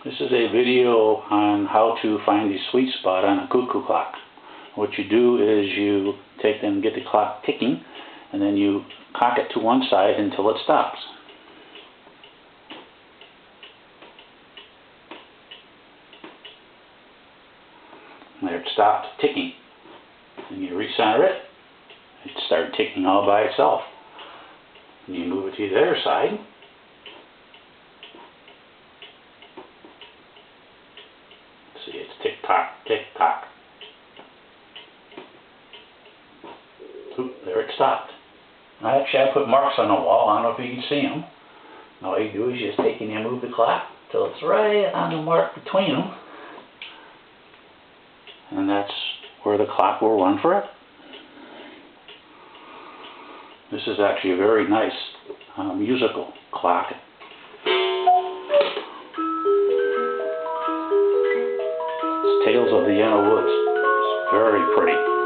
This is a video on how to find the sweet spot on a cuckoo clock. What you do is you take and get the clock ticking, and then you cock it to one side until it stops. There it stopped ticking. And you recenter it, it started ticking all by itself. And you move it to the other side. See, it's tick-tock, tick-tock. Oop, there it stopped. Actually, I put marks on the wall. I don't know if you can see them. All you do is you just take and you move the clock till it's right on the mark between them. And that's where the clock will run forever. This is actually a very nice musical clock. It's Tales of the Yellow Woods. It's very pretty.